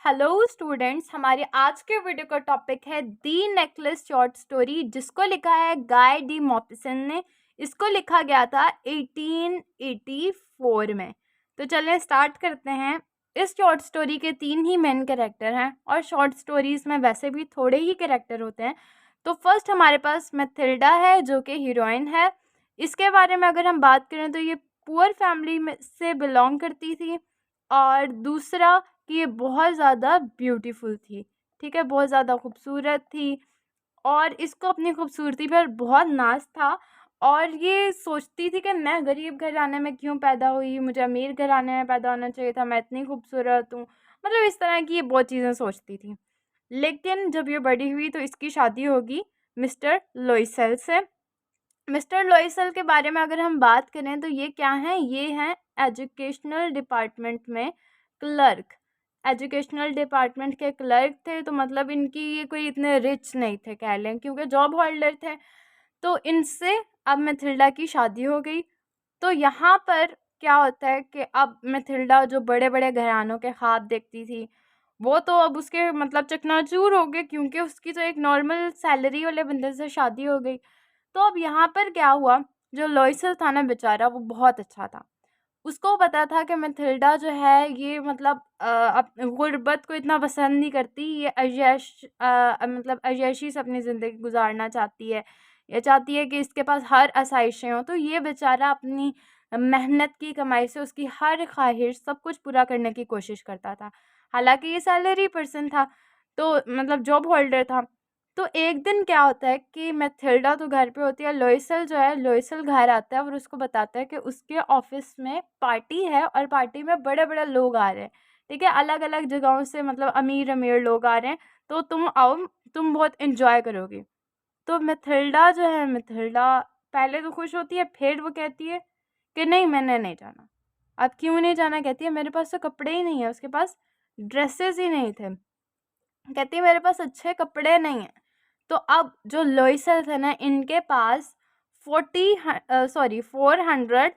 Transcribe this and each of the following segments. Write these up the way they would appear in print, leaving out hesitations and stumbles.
Hello students, हमारे आज के वीडियो का टॉपिक है दी नेकलेस शॉर्ट स्टोरी, जिसको लिखा है गाय डी मॉपिसन ने। इसको लिखा गया था 1884 में। तो चलें स्टार्ट करते हैं। इस शॉर्ट स्टोरी के 3 ही मेन कैरेक्टर हैं और शॉर्ट स्टोरीज में वैसे भी थोड़े ही कैरेक्टर होते हैं। तो फर्स्ट हमारे पास मैथिल्डा है जो कि हीरोइन है। इसके बारे में अगर हम बात करें तो ये पुअर फैमिली में से बिलोंग करती थी। और दूसरा कि ये बहुत ज़्यादा ब्यूटीफुल थी, ठीक है, बहुत ज़्यादा खूबसूरत थी और इसको अपनी खूबसूरती पर बहुत नाज था। और ये सोचती थी कि मैं गरीब घराने में क्यों पैदा हुई, मुझे अमीर घराने में पैदा होना चाहिए था, मैं इतनी खूबसूरत हूँ। मतलब इस तरह की ये बहुत चीज़ें सोचती थी। लेकिन जब ये बड़ी हुई तो इसकी शादी होगी मिस्टर लोइसेल से। मिस्टर लोइसेल के बारे में अगर हम बात करें तो ये क्या हैं, ये हैं एजुकेशनल डिपार्टमेंट में क्लर्क। एजुकेशनल डिपार्टमेंट के क्लर्क थे, तो मतलब इनकी ये कोई इतने रिच नहीं थे कह लें, क्योंकि जॉब होल्डर थे। तो इनसे अब मैथिल्डा की शादी हो गई। तो यहाँ पर क्या होता है कि अब मैथिल्डा जो बड़े बड़े घरानों के ख्वाब देखती थी, वो तो अब उसके मतलब चकनाचूर हो गए, क्योंकि उसकी तो एक नॉर्मल सैलरी वाले बंदे से शादी हो गई। तो अब यहाँ पर क्या हुआ, जो लॉयसल था ना बेचारा, वो बहुत अच्छा था। उसको पता था कि मैथिल्डा जो है ये मतलब गुर्बत को इतना पसंद नहीं करती, ये मतलब अय्याशी से अपनी ज़िंदगी गुजारना चाहती है। ये चाहती है कि इसके पास हर आसाइशें हों। तो ये बेचारा अपनी मेहनत की कमाई से उसकी हर ख्वाहिश सब कुछ पूरा करने की कोशिश करता था। हालांकि ये सैलरी पर्सन था, तो मतलब जॉब होल्डर था। तो एक दिन क्या होता है कि मैथिल्डा तो घर पे होती है, लोइसल जो है लोइसल घर आता है और उसको बताता है कि उसके ऑफिस में पार्टी है और पार्टी में बड़े बड़े लोग आ रहे हैं, ठीक है, अलग अलग जगहों से, मतलब अमीर अमीर लोग आ रहे हैं। तो तुम आओ, तुम बहुत इंजॉय करोगे। तो मैथिल्डा जो है, मैथिल्डा पहले तो खुश होती है, फिर वो कहती है कि नहीं, मैंने नहीं जाना। अब क्यों नहीं जाना, कहती है मेरे पास तो कपड़े ही नहीं है, उसके पास ड्रेसेस ही नहीं थे। कहती है मेरे पास अच्छे कपड़े नहीं हैं। तो अब जो लोइसल थे ना, इनके पास 400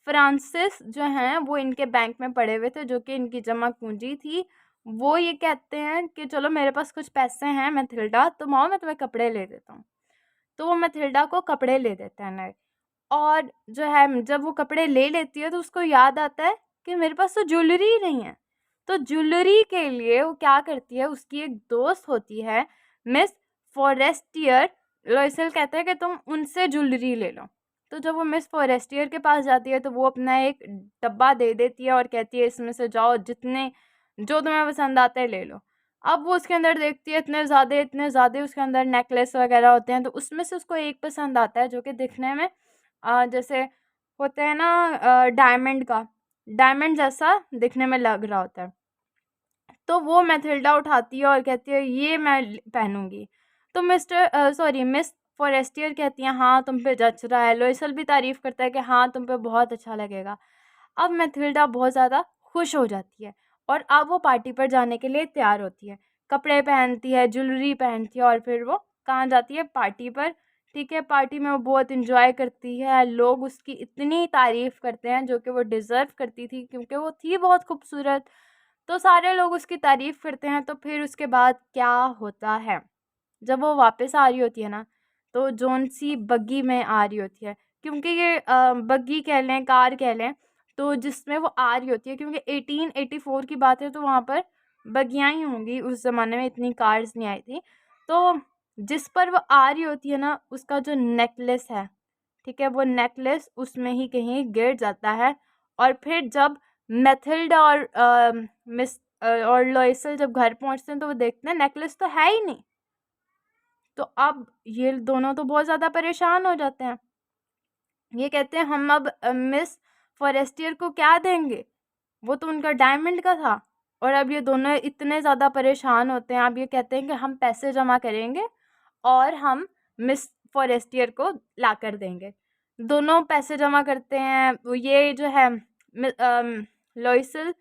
फ्रांसिस जो हैं वो इनके बैंक में पड़े हुए थे, जो कि इनकी जमा पूंजी थी। वो ये कहते हैं कि चलो मेरे पास कुछ पैसे हैं मैथिल्डा, तुम आओ मैं तुम्हें कपड़े ले देता हूँ। तो वो मैथिल्डा को कपड़े ले देते हैं नए। और जो है जब वो कपड़े ले लेती है तो उसको याद आता है कि मेरे पास तो ज्वेलरी ही नहीं है। तो ज्वेलरी के लिए वो क्या करती है, उसकी एक दोस्त होती है मिस फॉरेस्टियर। लॉयसेल कहता है कि तुम उनसे ज्वेलरी ले लो। तो जब वो मिस फॉरेस्टियर के पास जाती है तो वो अपना एक डब्बा दे देती है और कहती है इसमें से जाओ, जितने जो तुम्हें पसंद आता है ले लो। अब वो उसके अंदर देखती है, इतने ज़्यादा उसके अंदर नेकलेस वगैरह होते हैं। तो उसमें से उसको एक पसंद आता है जो कि दिखने में जैसे होते हैं ना, डायमंड का, डायमंड जैसा दिखने में लग रहा होता है। तो वो मैथिल्डा उठाती है और कहती है ये मैं पहनूंगी। तो मिस फॉरेस्टियर कहती है हाँ तुम पे जच रहा है। लोइसल भी तारीफ करता है कि हाँ तुम पे बहुत अच्छा लगेगा। अब मैथिल्डा बहुत ज़्यादा खुश हो जाती है और अब वो पार्टी पर जाने के लिए तैयार होती है। कपड़े पहनती है, ज्वेलरी पहनती है और फिर वो कहाँ जाती है, पार्टी पर। ठीक है, पार्टी में वो बहुत इंजॉय करती है, लोग उसकी इतनी तारीफ़ करते हैं जो कि वो डिज़र्व करती थी, क्योंकि वो थी बहुत खूबसूरत। तो सारे लोग उसकी तारीफ़ करते हैं। तो फिर उसके बाद क्या होता है, जब वो वापस आ रही होती है ना, तो जॉन-सी बग्गी में आ रही होती है, क्योंकि ये बग्गी कह लें, कार कह लें, तो जिसमें वो आ रही होती है, क्योंकि 1884 की बात है तो वहाँ पर बग्गियाँ ही होंगी, उस ज़माने में इतनी कार्स नहीं आई थी। तो जिस पर वो आ रही होती है ना, उसका जो नेकलेस है, ठीक है, वो नेकलेस उसमें ही कहीं गिर जाता है। और फिर जब मैथिल्डा और और लॉयसल जब घर पहुँचते हैं तो वो देखते हैं नेकलेस तो है ही नहीं। तो अब ये दोनों तो बहुत ज़्यादा परेशान हो जाते हैं। ये कहते हैं हम अब मिस फॉरेस्टियर को क्या देंगे, वो तो उनका डायमंड का था। और अब ये दोनों इतने ज़्यादा परेशान होते हैं। अब ये कहते हैं कि हम पैसे जमा करेंगे और हम मिस फॉरेस्टियर को ला कर देंगे। दोनों पैसे जमा करते हैं। ये जो है लॉयसल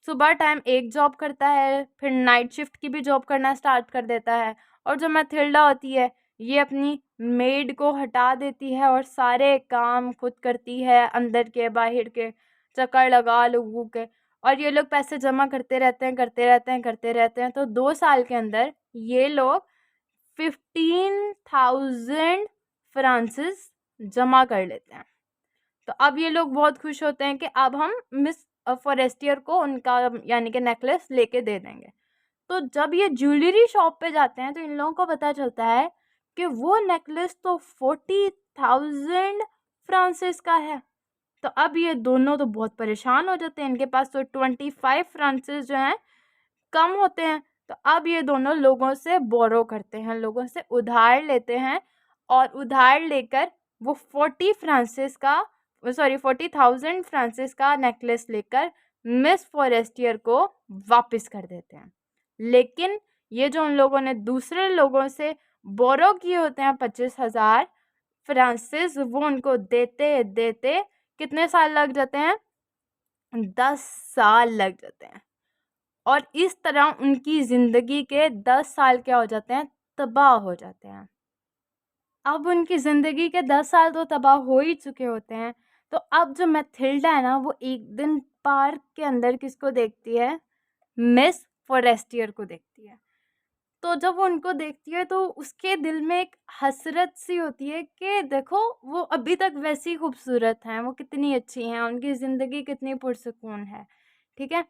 सुबह टाइम एक जॉब करता है, फिर नाइट शिफ्ट की भी जॉब करना स्टार्ट कर देता है। और जो मैथिल्डा होती है, ये अपनी मेड को हटा देती है और सारे काम खुद करती है, अंदर के बाहर के, चक्कर लगा लोगों के। और ये लोग पैसे जमा करते रहते हैं करते रहते हैं करते रहते हैं। तो 2 साल के अंदर ये लोग 15,000 फ्रांसिस जमा कर लेते हैं। तो अब ये लोग बहुत खुश होते हैं कि अब हम मिस फॉरेस्टियर को उनका यानी कि नेकलेस लेके दे देंगे। तो जब ये ज्वेलरी शॉप पे जाते हैं तो इन लोगों को पता चलता है कि वो नेकलेस तो 40,000 फ्रांसिस का है। तो अब ये दोनों तो बहुत परेशान हो जाते हैं, इनके पास तो 25 फ्रांसिस जो हैं कम होते हैं। तो अब ये दोनों लोगों से बोरो करते हैं, लोगों से उधार लेते हैं और उधार लेकर वो 40,000 फ्रांसिस का नेकलेस लेकर मिस फॉरेस्टियर को वापस कर देते हैं। लेकिन ये जो उन लोगों ने दूसरे लोगों से बोरो किए होते हैं 25,000 फ्रांसिस, वो उनको देते देते कितने साल लग जाते हैं? 10 साल लग जाते हैं। और इस तरह उनकी ज़िंदगी के 10 साल क्या हो जाते हैं? तबाह हो जाते हैं। अब उनकी ज़िंदगी के 10 साल तो तबाह हो ही चुके होते हैं। तो अब जो मैथिल्डा है ना, वो एक दिन पार्क के अंदर किसको देखती है? मिस फॉरेस्टियर को देखती है। तो जब वो उनको देखती है तो उसके दिल में एक हसरत सी होती है कि देखो वो अभी तक वैसी खूबसूरत हैं, वो कितनी अच्छी हैं, उनकी ज़िंदगी कितनी पुरसुकून है, ठीक है?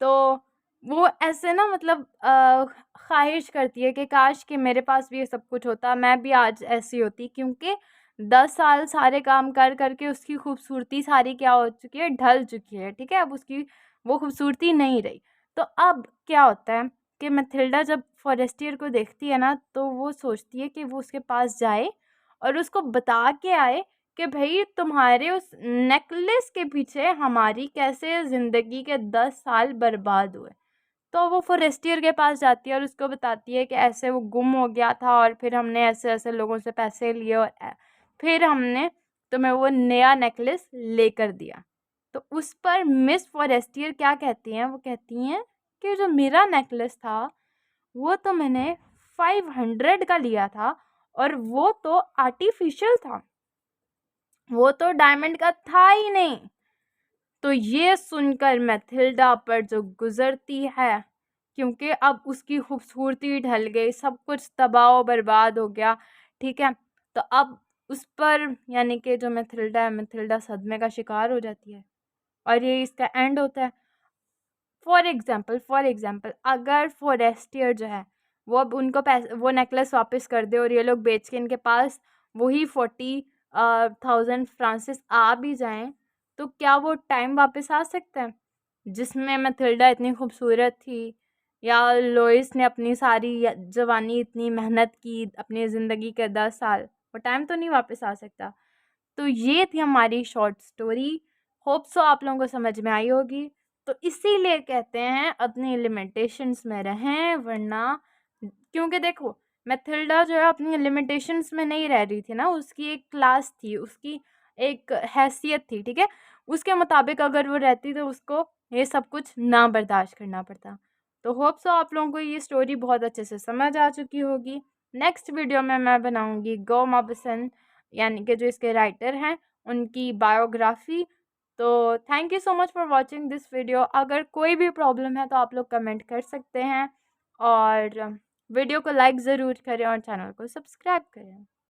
तो वो ऐसे ना मतलब ख़्वाहिश करती है कि काश कि मेरे पास भी ये सब कुछ होता, मैं भी आज ऐसी होती, क्योंकि 10 साल सारे काम कर के उसकी खूबसूरती सारी क्या हो चुकी है? ढल चुकी है, ठीक है? अब उसकी वो खूबसूरती नहीं रही। तो अब क्या होता है कि मैथिल्डा जब फॉरेस्टियर को देखती है ना, तो वो सोचती है कि वो उसके पास जाए और उसको बता के आए कि भई तुम्हारे उस नेकलेस के पीछे हमारी कैसे ज़िंदगी के 10 साल बर्बाद हुए। तो वो फॉरेस्टियर के पास जाती है और उसको बताती है कि ऐसे वो गुम हो गया था और फिर हमने ऐसे-ऐसे लोगों से पैसे लिए और फिर हमने तुम्हें वो नया नेकलेस लेकर दिया। तो उस पर मिस फॉरेस्टियर क्या कहती हैं? वो कहती हैं कि जो मेरा नेकलेस था, वो तो मैंने 500 का लिया था और वो तो आर्टिफ़िशियल था। वो तो डायमंड का था ही नहीं। तो ये सुनकर मैथिल्डा पर जो गुज़रती है, क्योंकि अब उसकी खूबसूरती ढल गई, सब कुछ तबाह बर्बाद हो गया, ठीक है? तो अब उस पर यानी कि जो मैथिल्डा है, मैथिल्डा सदमे का शिकार हो जाती है और ये इसका एंड होता है। फॉर एग्ज़ाम्पल अगर फॉरेस्टियर जो है, वो अब उनको वो नेकलेस वापस कर दे और ये लोग बेच के इनके पास वही 40,000 फ्रांसिस आ भी जाएँ, तो क्या वो टाइम वापस आ सकता है? जिसमें मैथिल्डा इतनी खूबसूरत थी या लोइस ने अपनी सारी जवानी इतनी मेहनत की, अपनी ज़िंदगी के 10 साल, वो टाइम तो नहीं वापस आ सकता। तो ये थी हमारी शॉर्ट स्टोरी। होप सो आप लोगों को समझ में आई होगी। तो इसीलिए कहते हैं अपनी लिमिटेशंस में रहें, वरना क्योंकि देखो मैथिल्डा जो है अपनी लिमिटेशंस में नहीं रह रही थी ना, उसकी एक क्लास थी, उसकी एक हैसियत थी, ठीक है? उसके मुताबिक अगर वो रहती तो उसको ये सब कुछ ना बर्दाश्त करना पड़ता। तो होप सो आप लोगों को ये स्टोरी बहुत अच्छे से समझ आ चुकी होगी। नेक्स्ट वीडियो में मैं बनाऊँगी गो माबसन यानी कि जो इसके राइटर हैं उनकी बायोग्राफ़ी। तो thank you so much for watching this video. अगर कोई भी प्रॉब्लम है तो आप लोग कमेंट कर सकते हैं और वीडियो को लाइक ज़रूर करें और चैनल को सब्सक्राइब करें।